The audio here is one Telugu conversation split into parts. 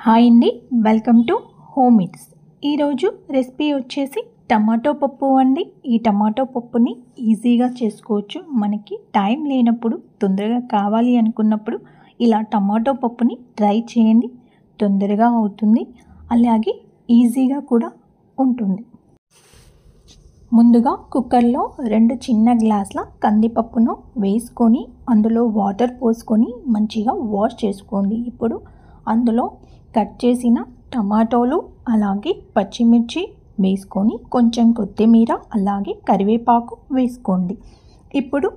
హాయ్ అండి, వెల్కమ్ టు హోమ్ ఇట్స్. ఈరోజు రెసిపీ వచ్చేసి టమాటో పప్పు అండి. ఈ టమాటో పప్పుని ఈజీగా చేసుకోవచ్చు. మనకి టైం లేనప్పుడు, తొందరగా కావాలి అనుకున్నప్పుడు ఇలా టమాటో పప్పుని ట్రై చేయండి. తొందరగా అవుతుంది, అలాగే ఈజీగా కూడా ఉంటుంది. ముందుగా కుక్కర్లో 2 చిన్న గ్లాసుల కందిపప్పును వేసుకొని అందులో వాటర్ పోసుకొని మంచిగా వాష్ చేసుకోండి. ఇప్పుడు అందులో కట్ చేసిన టమాటోలు అలాగే పచ్చిమిర్చి వేసుకొని కొంచెం కొత్తిమీర అలాగే కరివేపాకు వేసుకోండి. ఇప్పుడు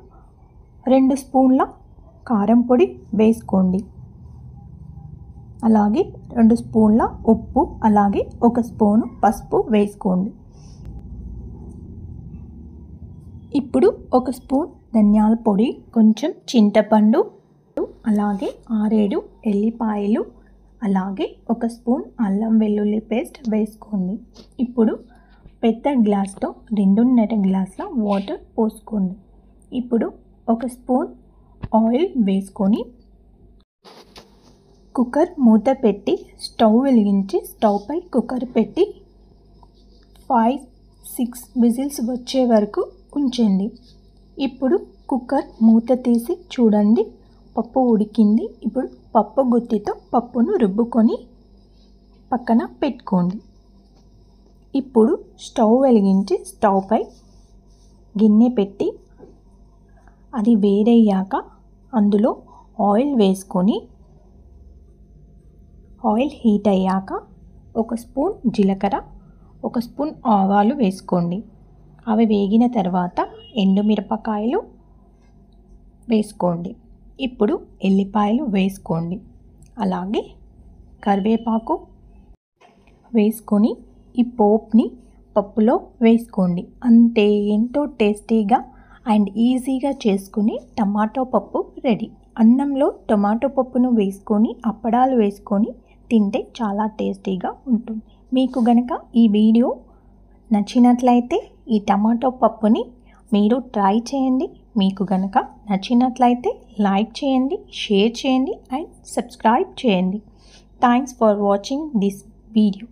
2 స్పూన్ల కారం పొడి వేసుకోండి. అలాగే 2 స్పూన్ల ఉప్పు అలాగే 1 స్పూను పసుపు వేసుకోండి. ఇప్పుడు 1 స్పూన్ ధనియాల పొడి, కొంచెం చింతపండు, అలాగే 6-7 ఎల్లిపాయలు, అలాగే 1 స్పూన్ అల్లం వెల్లుల్లి పేస్ట్ వేసుకోండి. ఇప్పుడు పెద్ద గ్లాస్తో 2.5 గ్లాసుల వాటర్ పోసుకోండి. ఇప్పుడు 1 స్పూన్ ఆయిల్ వేసుకొని కుక్కర్ మూత పెట్టి స్టవ్ వెలిగించి స్టవ్ పై కుక్కర్ పెట్టి 5-6 విజిల్స్ వచ్చే వరకు ఉంచండి. ఇప్పుడు కుక్కర్ మూత తీసి చూడండి, పప్పు ఉడికింది. ఇప్పుడు పప్పు గుత్తితో పప్పును రుబ్బుకొని పక్కన పెట్టుకోండి. ఇప్పుడు స్టవ్ వెలిగించి స్టవ్ పై గిన్నె పెట్టి అది వేడయ్యాక అందులో ఆయిల్ వేసుకొని ఆయిల్ హీట్ అయ్యాక 1 స్పూన్ జీలకర్ర, 1 స్పూన్ ఆవాలు వేసుకోండి. అవి వేగిన తర్వాత ఎండుమిరపకాయలు వేసుకోండి. ఇప్పుడు ఎల్లిపాయలు వేసుకోండి. అలాగే కరివేపాకు వేసుకొని ఈ పోప్ని పప్పులో వేసుకోండి. అంతే, ఎంతో టేస్టీగా అండ్ ఈజీగా చేసుకుని టమాటో పప్పు రెడీ. అన్నంలో టమాటో పప్పును వేసుకొని అప్పడాలు వేసుకొని తింటే చాలా టేస్టీగా ఉంటుంది. మీకు గనక ఈ వీడియో నచ్చినట్లయితే ఈ టమాటో పప్పుని మీరు ట్రై చేయండి. మీకు గనక నచ్చినట్లయితే లైక్ చేయండి, షేర్ చేయండి అండ్ సబ్స్క్రైబ్ చేయండి. Thanks for watching this video.